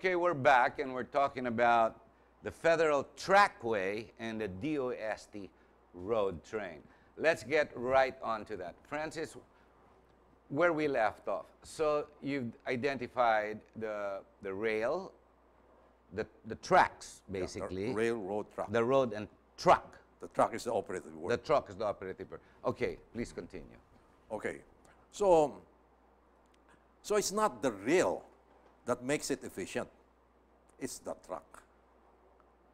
Okay, we're back and we're talking about the Federal Trackway and the DOST road train. Let's get right on to that. Francis, where we left off. So you've identified the rail, the tracks, basically. Yeah, railroad track. The road and truck. The truck is the operative word. The truck is the operative word. Okay, please continue. Okay. So it's not the rail that makes it efficient. It's the truck.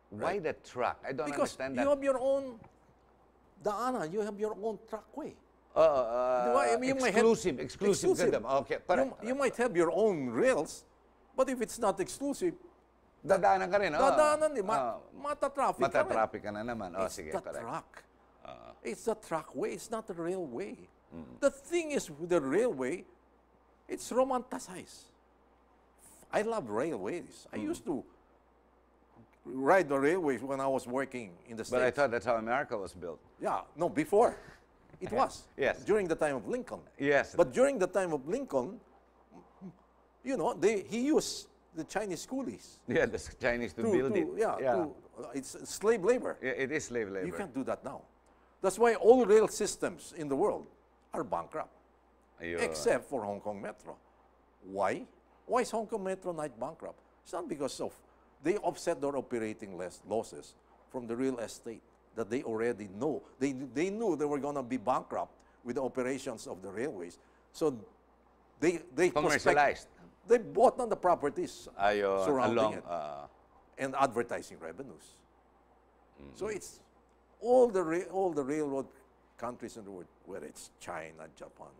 Why the truck? I don't Because understand you that. have your own daanan, you have your own trackway. Exclusive. Okay, correct. You might have your own rails, but if it's not exclusive, Dadaanan ka rin, dadaanan din, mata-traffic ka rin. Mata-traffic ka na naman. Oh, It's sige, the correct. truck. It's the trackway. It's not the railway. The thing is with the railway, it's romanticized. I love railways. I used to ride the railways when I was working in the States. But I thought that's how America was built. Yeah, no, before. It was. Yes. During the time of Lincoln. Yes. But during the time of Lincoln, you know, he used the Chinese coolies. Yeah, the Chinese to build it. It's slave labor. It is slave labor. You can't do that now. That's why all rail systems in the world are bankrupt, Ayun. except for Hong Kong Metro. Why? Why is Hong Kong Metro not bankrupt? It's not because of they offset their operating losses from the real estate that they already know. They knew they were going to be bankrupt with the operations of the railways. So they Commercialized. They bought on the properties Ayun, surrounding it and advertising revenues. So it's all the railroad countries in the world, whether it's China, Japan,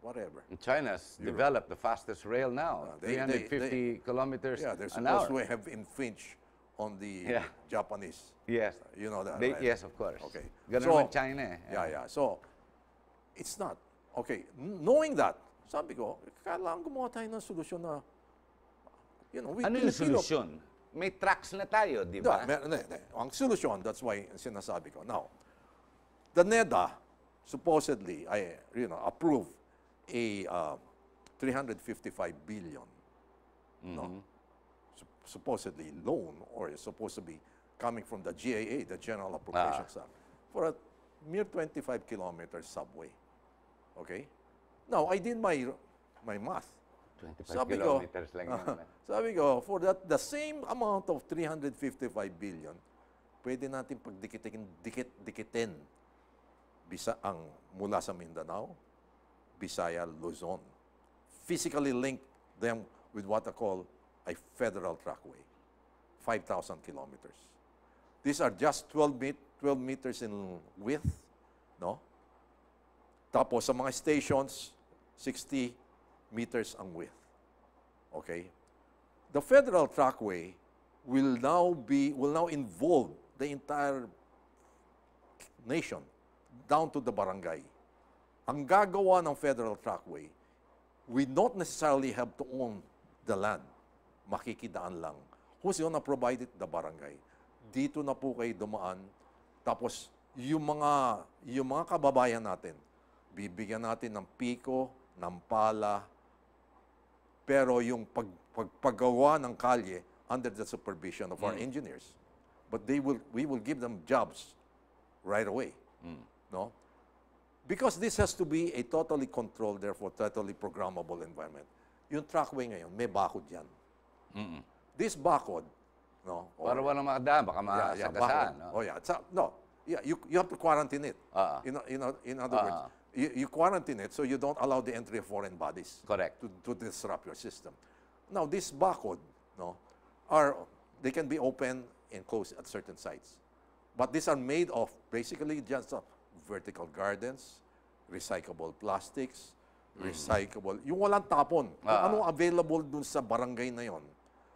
whatever. And China's developed the fastest rail now, 350 kilometers Yeah, they're an supposed hour. to have infringed on the Japanese. Yes. You know that, right? Yes, of course. Okay. Ganun So- naman China eh. Yeah. So, it's not. Okay, knowing that, sabi ko, kailangan gumawa tayo ng solusyon na, you know, Ano yung solusyon? May tracks na tayo, di ba? Ang solusyon, that's why sinasabi ko. Now, the NEDA supposedly, approved a 355 billion, supposedly loan, or is supposed to be coming from the GAA, the General Appropriations Act, for a mere 25 kilometers subway. Okay? Now, I did my math. 25 kilometers lang yun. Sabi ko, for the same amount of 355 billion, pwede natin pagdikitin mula sa Mindanao, Visaya, Luzon. Physically link them with what I call a federal trackway, 5,000 kilometers. These are just 12 meters in width, no? Tapos sa mga stations, 60 meters ang width. Okay? The federal trackway will now involve the entire nation down to the barangay. Ang gagawa ng federal trackway, we don't necessarily have to own the land. Makikidaan lang. Who's gonna provide it? The barangay. Dito na po kayo dumaan. Tapos, yung mga kababayan natin, bibigyan natin ng piko, ng pala, pero yung paggawa ng kalye under the supervision of our engineers. But we will give them jobs right away. No? Because this has to be a totally controlled, therefore totally programmable environment. Yung trackway ngayon, may bakod yan. This bakod, no? Para walang makadaan, baka masagasahan. No? You have to quarantine it. In other words, you quarantine it so you don't allow the entry of foreign bodies. Correct. To disrupt your system. Now, this bakod, no, they can be open and closed at certain sites. But these are made of basically just vertical gardens, recyclable plastics, yung walang tapon. Kung anong available dun sa barangay na yon.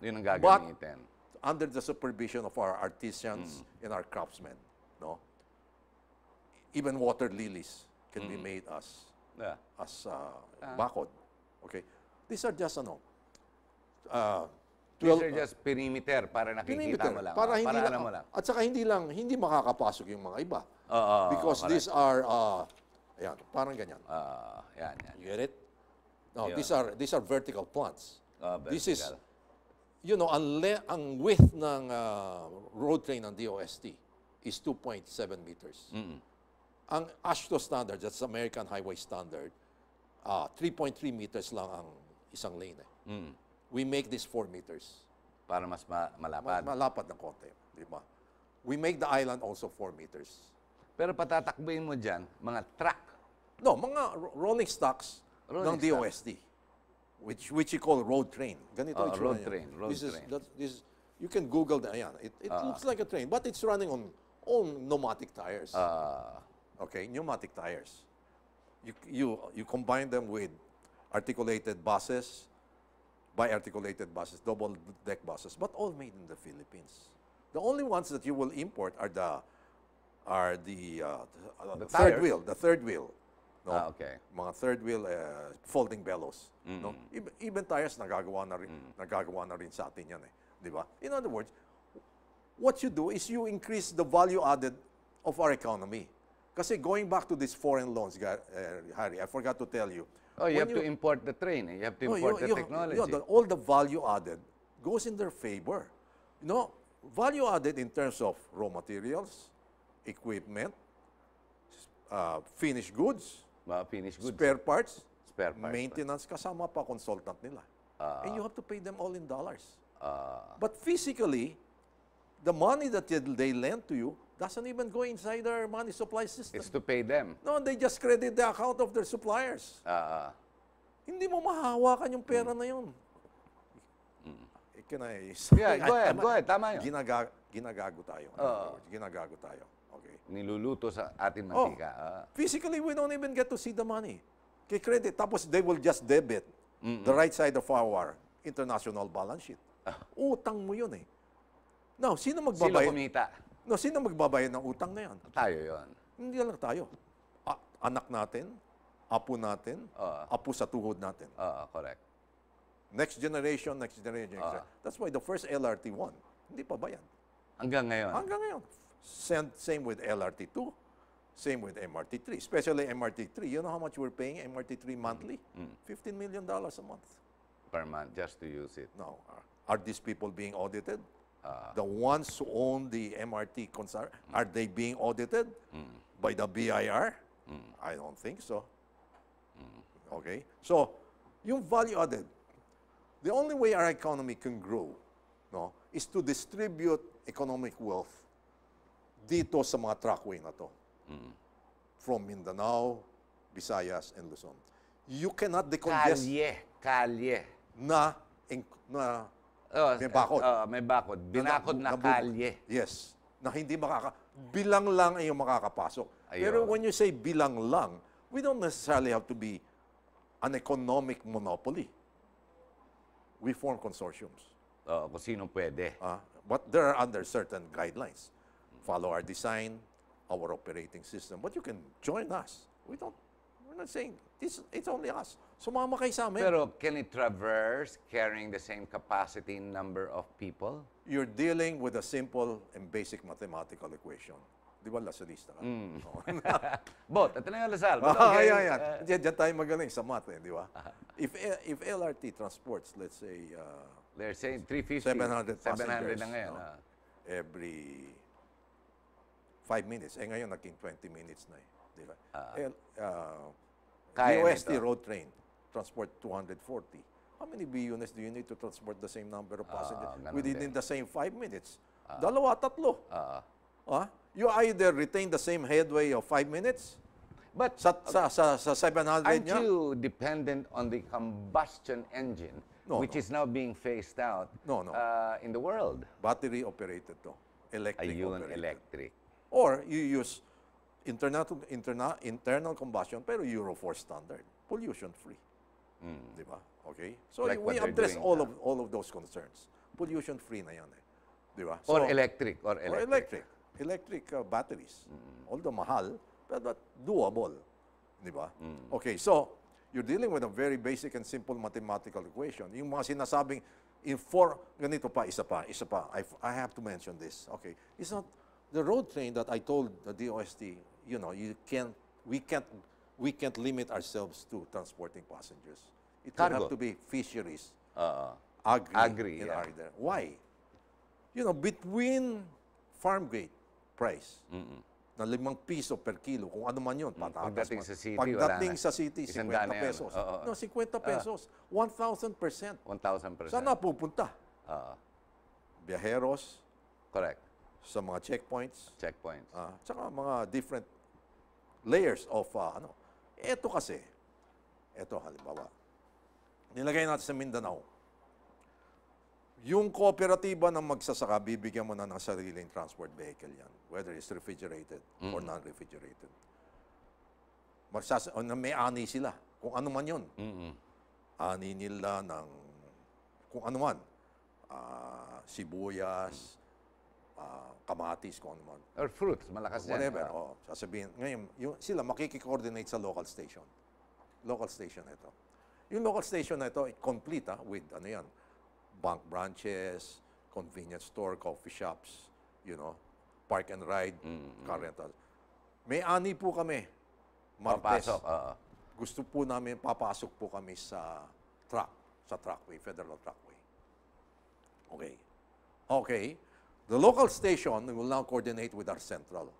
Yun ang gagamitin. Under the supervision of our artisans and our craftsmen, no? Even water lilies can be made as bakod. Okay? These are just These are just perimeter para nakikita mo lang. Para alam mo lang. At saka hindi makakapasok yung mga iba. Because correct. these are, ayan, parang ganyan. Yan. You get it? No, these are vertical plants. This is, you know, ang width ng road train ng DOST is 2.7 meters. Ang AASHTO standard, that's American Highway Standard, 3.3 meters lang ang isang lane. We make this 4 meters. Para mas malapad. Malapad ng konti, di ba? We make the island also 4 meters. Pero patatakbuhin mo dyan, mga truck. No, mga rolling stocks ng Rolling DOST, which you call road train. Ganito itsura road niya. train, road train. You can Google that. Ayan. It looks like a train, but it's running on pneumatic tires. Okay, pneumatic tires. You combine them with articulated buses, bi-articulated buses, double-deck buses, but all made in the Philippines. The only ones that you will import are the third tires? wheel, the third wheel. No? Okay. Mga third wheel folding bellows. No? Even tires nagagawa na rin sa atin yan eh. Di ba? In other words, what you do is you increase the value added of our economy. Kasi going back to these foreign loans, Harry, I forgot to tell you. Oh, you have to import the train. You have to import the technology. All the value added goes in their favor. You know, value added in terms of raw materials, equipment, finished goods, Finished goods. spare parts, Maintenance. maintenance, kasama pa consultant nila. And you have to pay them all in dollars. But physically, the money that they lend to you doesn't even go inside their money supply system. It's to pay them. No, they just credit the account of their suppliers. Hindi mo mahahawakan yung pera na yun. Can I say? Yeah, go ahead. Tama yun. Ginagago tayo. Ginagago tayo. Okay. Niluluto sa ating mantika. Physically, we don't even get to see the money. Kay credit. Tapos they will just debit the right side of our international balance sheet. Utang mo yun eh. Now, sino Sila magbabayad? kumita. No, sino magbabayad ng utang na yan? Tayo yon. Hindi lang tayo. Anak natin, apo natin, apo sa tuhod natin. Correct. Next generation. That's why the first LRT1, hindi pa bayad. Hanggang ngayon. Hanggang ngayon. Same with LRT2, same with MRT3, especially MRT3. You know how much we're paying MRT3 monthly? $15 million a month. Per month, just to use it. Now, are these people being audited? The ones who own the MRT concern, are they being audited by the BIR? I don't think so. Okay? So, yung value added, the only way our economy can grow, no, is to distribute economic wealth dito sa mga trackway na to. From Mindanao, Visayas, and Luzon. You cannot decongest Kalye. na may bakod. May bakod. Binakod na kalye. Yes. Na hindi bilang lang ay yung makakapasok. Ayun. Pero when you say bilang lang, we don't necessarily have to be an economic monopoly. We form consortiums. Kung sino pwede. But they're under certain guidelines. Follow our design, our operating system. But you can join us. We're not saying, it's only us. Sumama kayo sa amin. Pero can it traverse carrying the same capacity number of people? You're dealing with a simple and basic mathematical equation. Di ba, Lasalista ka? Both. Ito na yung Lasal. Yeah. Diyan tayo magaling sa math, di ba? If LRT transports, let's say, They're saying 350. 700 passengers. 700 na ngayon. Every 5 minutes. Ngayon, naging 20 minutes na eh. Di ba? Kaya DOST nito. road train, transport 240. How many units do you need to transport the same number of passengers within the same 5 minutes? Dalawa, tatlo. You either retain the same headway of 5 minutes, But sa 700 aren't niya, you dependent on the combustion engine, which is now being phased out in the world? battery operated to. Electric Ayun, operated. electric. Or you use internal combustion pero Euro 4 standard, pollution free. Di ba? Okay? So Like we what they're address doing all of those concerns. Pollution free na yan eh. Di ba? Or So, electric. or electric. Electric batteries. Although mahal, but doable. Di ba? Okay, so you're dealing with a very basic and simple mathematical equation. Yung mga sinasabing ganito pa, isa pa. I have to mention this. Okay. It's not the road train that I told the DOST, we can't limit ourselves to transporting passengers. It will Cargo. have to be fisheries. Agri in yeah. Ardern. Why? You know, between farm gate price na 5 piso per kilo, kung ano man yun, patatas Pagdating man. sa city, Pagdating wala na. sa city, 100 50 na yan. pesos. Oo. No, 50 pesos. 1,000%. 1,000%. Saan napupunta? Oo. Biyaheros, Correct. sa mga checkpoints, Checkpoints. tsaka mga different layers of ano. Ito kasi, ito halimbawa, nilagay natin sa Mindanao, yung kooperatiba ng magsasaka, bibigyan mo na ng sariling transport vehicle yan, whether it's refrigerated or non-refrigerated. May ani sila, kung ano man yun. Ani nila ng, kung ano man, sibuyas, kamatis, kung ano man. Or fruits, malakas yan. Whatever. Sasabihin. Ngayon, sila makikikoordinate sa local station. Local station ito. Yung local station na ito, complete with ano yan, bank branches, convenience store, coffee shops, you know, park and ride, car rental. May ani po kami. Martes. Papasok. Gusto po namin, papasok po kami sa trackway, federal trackway. Okay. Okay. The local station will now coordinate with our central.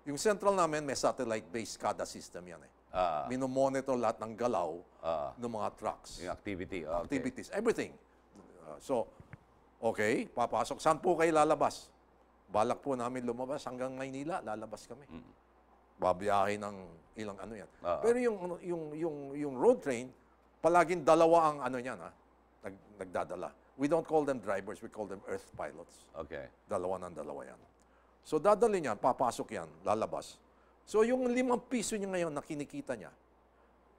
Yung central namin, may satellite-based SCADA system yan eh. Minomonitor lahat ng galaw ng mga trucks. Yung activity. Okay. Activities, everything. Okay, papasok. Saan po kayo lalabas? Balak po namin lumabas hanggang Maynila, lalabas kami. Babiyahe ng ilang ano yan. Pero yung road train, palaging dalawa ang ano yan, nagdadala. We don't call them drivers, we call them earth pilots. Okay. Dalawa yan. So dadali niya, papasok yan, lalabas. So yung 5 piso niya ngayon na kinikita niya,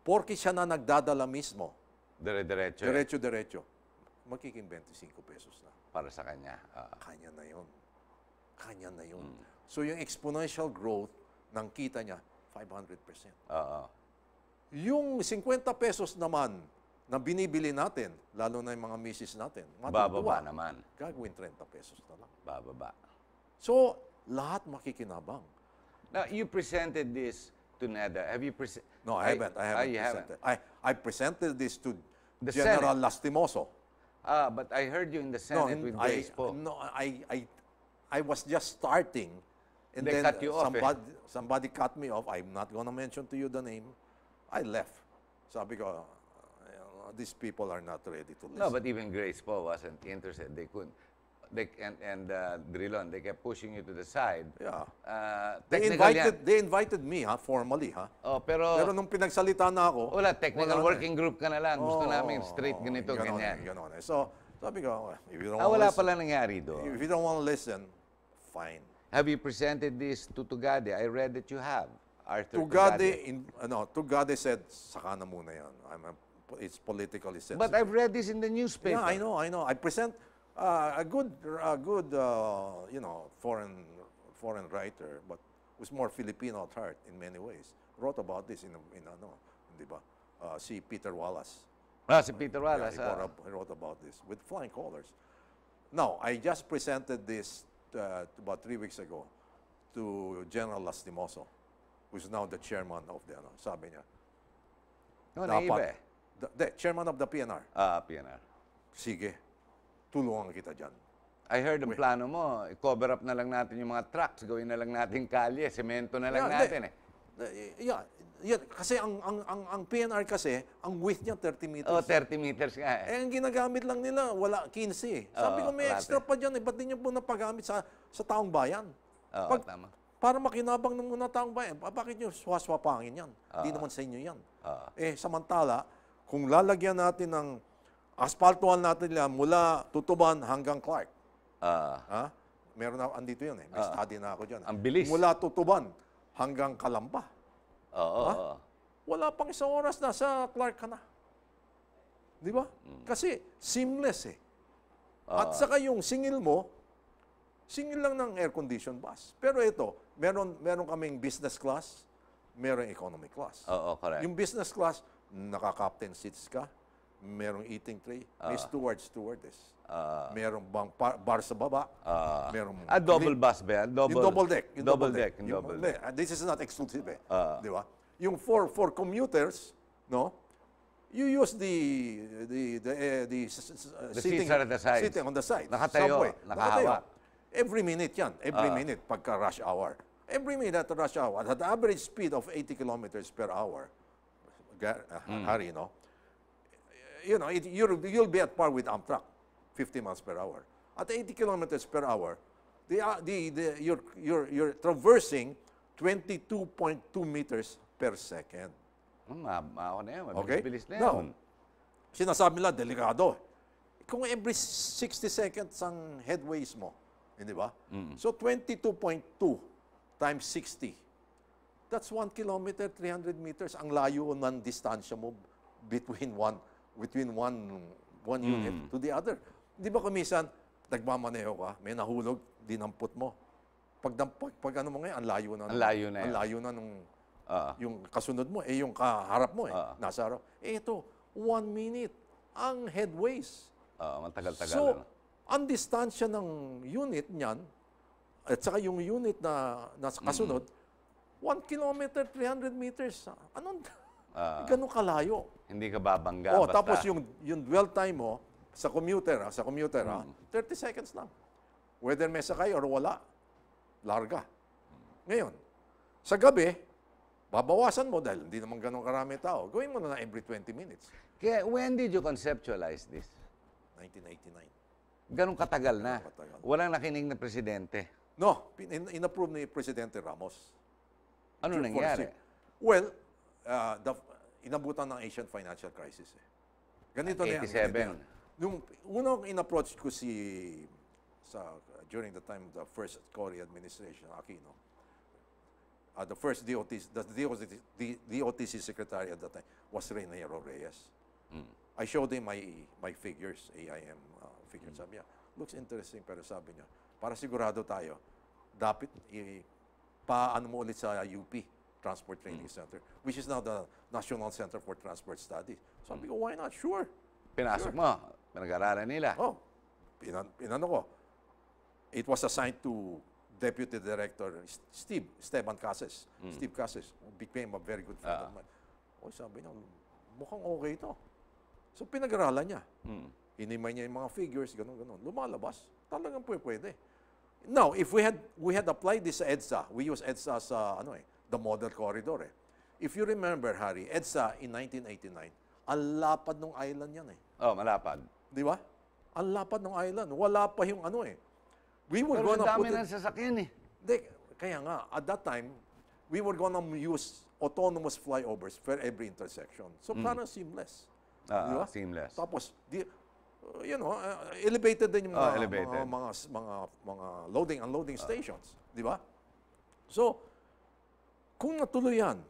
porke siya na nagdadala mismo, Dire-diretso. diretso, magiging 25 pesos na. Para sa kanya. Kanya na yun. So yung exponential growth ng kita niya, 500%. Yung 50 pesos naman na binibili natin, lalo na yung mga misis natin, Bababa naman. gagawin 30 pesos na lang. Bababa. So, lahat makikinabang. Now, you presented this to NEDA. Have you presented? No, I haven't. You presented. haven't. I presented this to The General Senate. Lastimoso. But I heard you in the Senate with Grace Poe. I was just starting, and They then cut you off, somebody cut me off. I'm not gonna mention to you the name. I left. Sabi ko, these people are not ready to listen. No, but even Grace Poe wasn't interested. They couldn't. Drilon, they kept pushing you to the side. Yeah. Technical They invited me, formally, Pero nung pinagsalita na ako, wala, technical working group ka na lang. Gusto namin straight ganito, ganyan. Ganon. So, sabi ko, if you don't Wala want to pala nangyari doon. if you don't want to listen, fine. Have you presented this to Tugade? I read that you have. Arthur Tugade said, saka na muna yan. It's politically sensitive. But I've read this in the newspaper. Yeah, I know. I present a good foreign writer, but who's more Filipino at heart in many ways. Wrote about this in di ba? Si Peter Wallace. Si Peter Wallace. He wrote about this with flying colors. Now, I just presented this about 3 weeks ago to General Lastimoso, who's now the chairman of the sabi niya. Naiba The chairman of the PNR. PNR. Sige, tulungan kita dyan. I heard ang plano mo, i-cover up na lang natin yung mga trucks, gawin na lang natin kalye, semento na lang natin Kasi ang PNR kasi, ang width niya 30 meters. 30 meters nga ang ginagamit lang nila, wala 15 Sabi ko, may extra pa dyan, ba't di niyo po napagamit sa taong bayan? Tama. Para makinabang ng muna taong bayan, bakit niyo swaswapangin yan? Hindi naman sa inyo yan. Samantala, kung lalagyan natin ng asphaltuhan natin yan mula Tutuban hanggang Clark. Meron na, andito yun may study na ako dyan. Ang bilis. Mula Tutuban hanggang Kalamba. Oo. Wala pang 1 oras na sa Clark ka na. Di ba? Kasi seamless At saka yung singil mo, singil lang ng air-conditioned bus. Pero ito, meron kaming business class, meron economy class. Oo, correct. Yung business class, naka-captain seats ka, merong eating tray, may stewardess. Merong bar sa baba, merong... double bus ba yan? Yung double deck. Double deck. This is not exclusive Di ba? Yung for commuters, you use The seats are at the sides. sitting on the side. Nakatayo, Subway. nakahawa. Every minute yan. Every minute pagka rush hour. Every minute at rush hour, at the average speed of 80 kilometers per hour, Harry, no? You know, you'll be at par with Amtrak, 50 miles per hour. At 80 kilometers per hour, you're traversing 22.2 meters per second. Ako na yun. Okay? Mabilis na Now, yun. sinasabi nila, delikado. Kung every 60 seconds ang headways mo, hindi ba? So 22.2 times 60. That's 1 kilometer, 300 meters. Ang layo ng distansya mo between one unit to the other. Di ba kumisan, nagmamaneho ka, may nahulog, dinampot mo. Pag ano mo ngayon, ang layo na. Ang layo na Ang yun. layo na nung yung kasunod mo, yung kaharap mo nasa harap. Ito, 1 minute ang headways. Matagal-tagal. So, ano? ang distansya ng unit niyan, at saka yung unit na nasa kasunod, 1 kilometer, 300 meters. Anong, ganun kalayo. Hindi ka babangga. Oh, basta. tapos yung dwell time mo, sa commuter, 30 seconds lang. Whether may sakay or wala, larga. Ngayon, sa gabi, babawasan mo dahil hindi naman ganun karami tao. Gawin mo na every 20 minutes. Kaya, when did you conceptualize this? 1989. Ganun katagal na. Ganun katagal. Walang nakinig na presidente. No, in-approve ni Presidente Ramos. Ano June nangyari? 46. Well, inabutan ng Asian financial crisis. Ganito na yan. 87. Nung unang in-approach ko during the time of the first Cory administration, Aquino, the first DOTC secretary at that time was Reinero Reyes. I showed him my figures, AIM figures. Sabi niya, looks interesting, pero sabi niya, para sigurado tayo, dapat paano mo ulit sa UP, Transport Training Center, which is now the National Center for Transport Studies. Sabi ko, why not? Sure. Pinasok mo. Pinag-aralan nila. Oh, pinano ko. It was assigned to Deputy Director Esteban Cases. Steve Cases, who became a very good friend of mine. Oh, sabi niya, mukhang okay ito. So, pinag-aralan niya. Hinimay niya yung mga figures, gano'n. Lumalabas. Talagang pwede. Now, if we had applied this sa EDSA, we use EDSA sa the model corridor. If you remember, Harry, EDSA in 1989, ang lapad ng island yan . Oh, malapad. Di ba? Ang lapad ng island. Wala pa yung We were Pero gonna sa put dami ng sasakyan kaya nga, at that time, we were gonna use autonomous flyovers for every intersection. So, parang seamless. Di ba? Seamless. Tapos, elevated din yung elevated. mga loading, unloading stations. Di ba? So, kung natuloy yan,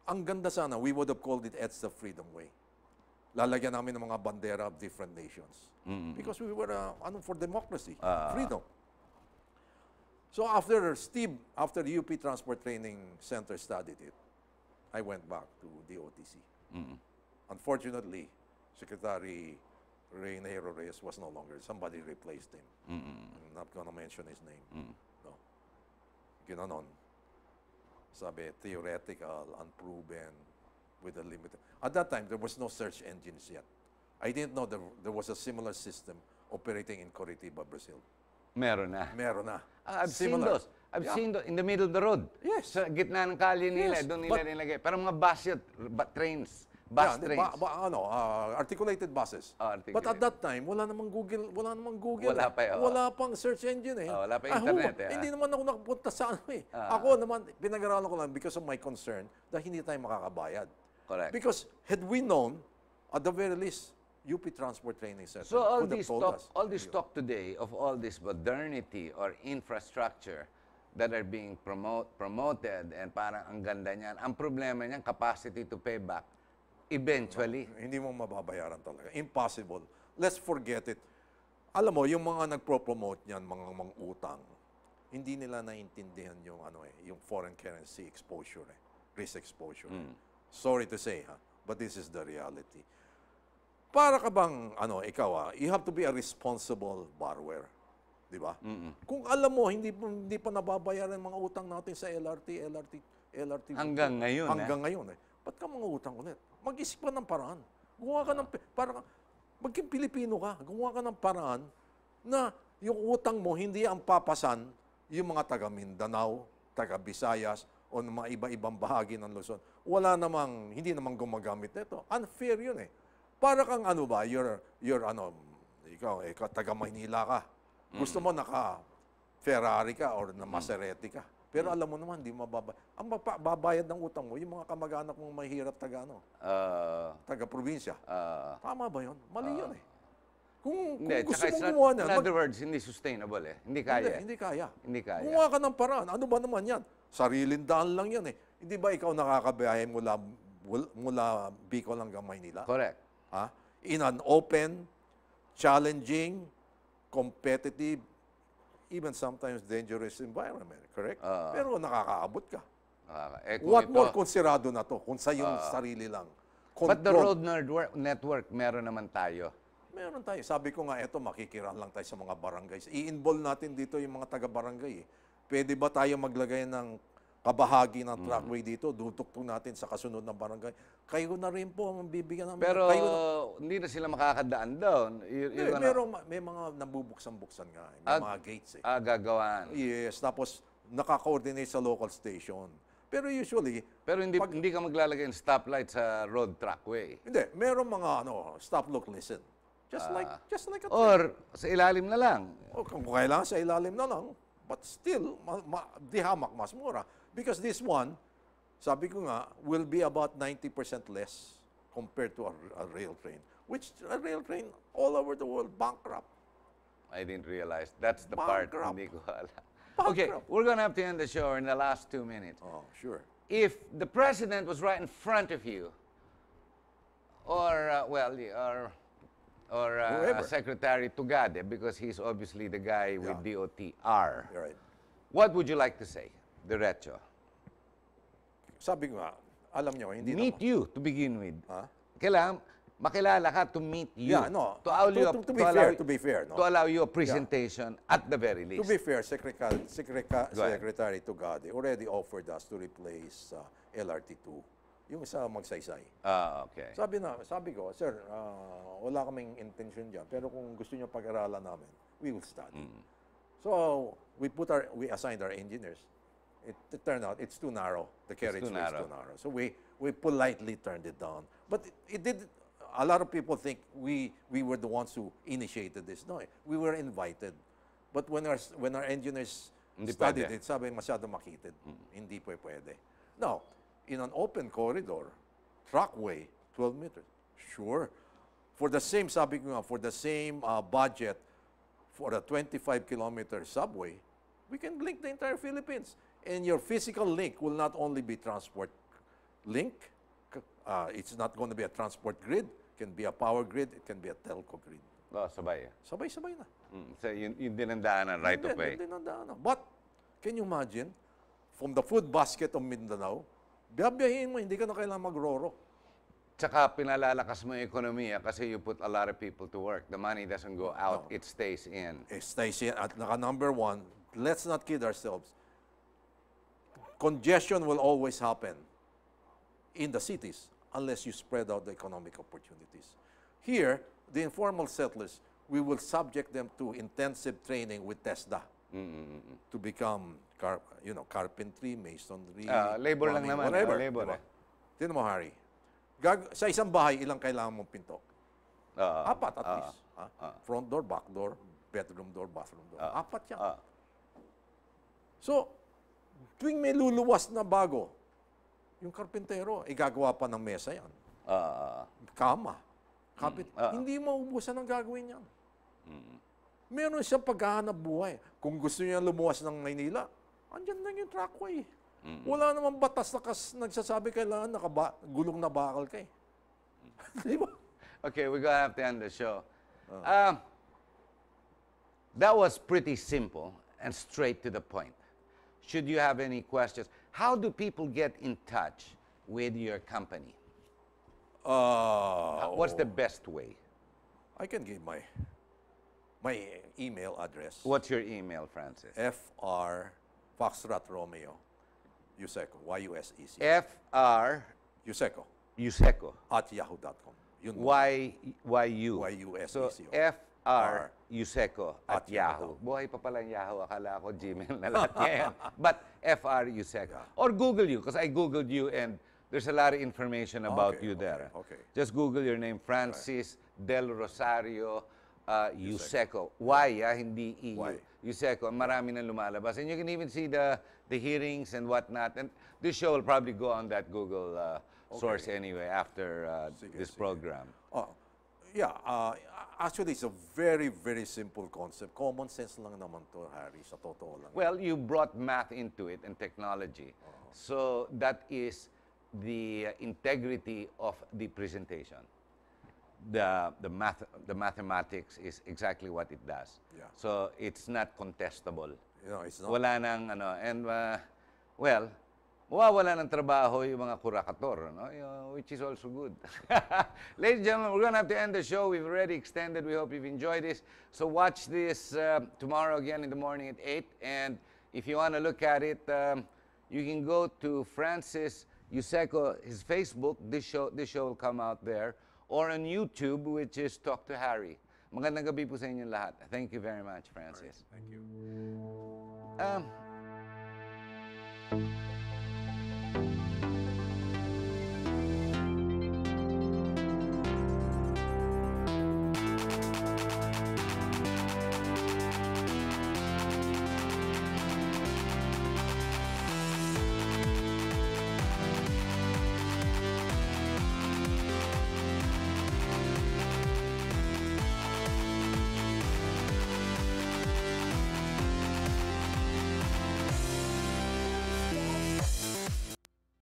ang ganda sana, we would have called it EDSA Freedom Way. Lalagyan namin ng mga bandera of different nations. Because we were for democracy, freedom. So after the UP Transport Training Center studied it, I went back to the OTC. Unfortunately, Secretary Reinero Reyes was no longer. Somebody replaced him. I'm not going to mention his name. No. Ginanon. Sabi, theoretical, unproven, with a limited. At that time, there was no search engines yet. I didn't know there was a similar system operating in Curitiba, Brazil. Meron na. Meron na. I've seen those. I've seen those in the middle of the road. Yes. Sa gitna ng kalye nila, doon nila nilagay. Pero mga bus yun, trains. Bus trains. Articulated buses. Articulated. But at that time, wala namang Google. Wala pa, Wala pang search engine . Wala pa internet . Hindi naman ako nakapunta sa Ako naman, pinag-aralan ko lang because of my concern dahil hindi tayo makakabayad. Correct. Because had we known, at the very least, UP Transport Training Center So all could have this told talk, us. all this talk today of all this modernity or infrastructure that are being promoted and parang ang ganda niyan, ang problema niyan, capacity to pay back, eventually. Hindi mo mababayaran talaga. Impossible. Let's forget it. Alam mo, yung mga nagpro-promote niyan, mga utang, hindi nila naintindihan yung yung foreign currency exposure, risk exposure. Sorry to say, but this is the reality. Para ka bang, ikaw, you have to be a responsible borrower. Di ba? Kung alam mo, hindi pa nababayaran mga utang natin sa LRT. Hanggang ngayon. Hanggang ngayon. Ba't ka mga utang ulit? Mag-isip ka ng paraan. Gumawa ka ng, parang, maging Pilipino ka, gumawa ka ng paraan na yung utang mo, hindi ang papasan yung mga taga Mindanao, taga Visayas, o ng mga iba-ibang bahagi ng Luzon. Wala namang, hindi namang gumagamit nito. Unfair yun eh. Para kang ano ba, ikaw taga Maynila ka. Gusto mo naka Ferrari ka or na Maserati ka. Pero alam mo naman, hindi mababa. Ang babayad ng utang mo, yung mga kamag-anak mong mahirap taga probinsya. Tama ba yun? Mali yun eh. Kung gusto mong gumawa na. In other words, hindi sustainable eh. Hindi kaya. Hindi kaya. Hindi kaya. Gumawa ka ng paraan. Ano ba naman yan? Sariling daan lang yan eh. Hindi ba ikaw nakakabiyahe mula Bicol hanggang Maynila? Correct. Ha? In an open, challenging, competitive, even sometimes dangerous environment. Correct? Pero nakakaabot ka. What more kung sirado na to? Kung sa yung sarili lang. But the road network, meron naman tayo. Meron tayo. Sabi ko nga, eto, makikiran lang tayo sa mga barangays. I-involve natin dito yung mga taga-barangay. Pwede ba tayo maglagay ng kabahagi ng trackway dito? Dudukto natin sa kasunod ng barangay. Kayo na rin po ang bibigyan namin. Pero hindi na sila makakadaan doon. May mga nabubuksan-buksan nga. May mga gates eh. Gagawaan. Yes. Tapos, naka-coordinate sa local station. Pero usually... Pero hindi ka maglalagay ng stoplight sa road trackway. Hindi. Meron mga stop, look, listen. Just like a train. Or sa ilalim na lang. O kung kailangan sa ilalim na lang, but still, di hamak mas mura. Because this one, sabi ko nga, will be about 90% less compared to a rail train. Which a rail train all over the world bankrupt. I didn't realize. That's the Bankrupt. part hindi ko alam. Okay, we're gonna have to end the show in the last 2 minutes. Oh, sure. If the president was right in front of you, or Secretary Tugade, because he's obviously the guy with DOTR. Right. What would you like to say, diretso? Sabi ko nga, alam nyo, hindi Meet you to begin with. Huh? Kailangan makilala ka to meet you. Yeah, no. To be fair, no. To allow you a presentation at the very least. To be fair, Secretary Tugade already offered us to replace LRT2. Yung isa magsaysay. Okay. Sabi ko, sir, wala kaming intention dyan. Pero kung gusto niyo pag-aralan namin, we will study. So, we assigned our engineers. It turned out it's too narrow. The carriage way is too narrow. So we politely turned it down. But it did. A lot of people think we were the ones who initiated this. No, we were invited. But when our engineers studied it, sabi masyado makitid. Hindi pwede. Now, in an open corridor, trackway, 12 meters. Sure. For the same, sabi ko nga, for the same budget, for a 25-kilometer subway, we can link the entire Philippines. And your physical link will not only be transport link. It's not going to be a transport grid. It can be a power grid. It can be a telco grid. Sabay. Sabay-sabay na. So yun din ang daanan right of way. Yun din ang daanan. But, can you imagine, from the food basket of Mindanao, biyabiyahin mo, hindi ka na kailangan magroro. Tsaka pinalalakas mo yung ekonomiya kasi you put a lot of people to work. The money doesn't go out, it stays in. It stays in. At number one, let's not kid ourselves. Congestion will always happen in the cities unless you spread out the economic opportunities. Here, the informal settlers, we will subject them to intensive training with TESDA to become carpentry, masonry, labor lang naman. whatever. Labor. Diba? Tignan mo, Harry. Sa isang bahay, ilang kailangan mong pinto? 4 at least. Front door, back door, bedroom door, bathroom door. 4 yan. So, tuwing may luluwas na bago, yung karpintero, gagawa pa ng mesa yan. Kama. Hindi maubusan ang gagawin yan. Meron siyang paghahanap buhay. Kung gusto niya lumuwas ng Maynila, andyan lang yung trackway. Wala namang batas na nagsasabi kailangan gulong na bakal ka eh. Di ba? Okay, we're gonna have to end the show. That was pretty simple and straight to the point. Should you have any questions, how do people get in touch with your company? What's the best way? I can give my email address. What's your email, Francis? FR Foxtrot Romeo Yuseco, Yuseco FR Yuseco Yuseco at yahoo.com. Yun mo. Y-U. So, Y-U-S-E-C-O. F-R Yuseco at At Yahoo. Yahoo. Buhay pa pala yung Yahoo. Akala ko Gmail na lahat ngayon. But F-R Yuseco. Yeah. Or Google you, because I Googled you and there's a lot of information about Okay, you okay, there. okay. Just Google your name, Francis Del Rosario Yuseco. Y, hindi E. Y. Yuseco. Marami nang lumalabas. And you can even see the hearings and whatnot. And this show will probably go on that Google source anyway after this program. Oh, yeah, actually, it's a very, very simple concept. Common sense lang naman to, Harry, sa totoo lang. Well, you brought math into it and technology. So that is the integrity of the presentation. The mathematics is exactly what it does. Yeah. So it's not contestable. You know, it's not. Wala nang ano, and well, mawawala ng trabaho yung mga kurakator, no? Which is also good. Ladies and gentlemen, we're going to have to end the show. We've already extended. We hope you've enjoyed this. So watch this tomorrow again in the morning at 8. And if you want to look at it, you can go to Francis Yuseco, his Facebook. This show will come out there. Or on YouTube, which is Talk to Harry. Magandang gabi po sa inyong lahat. Thank you very much, Francis. Thank you.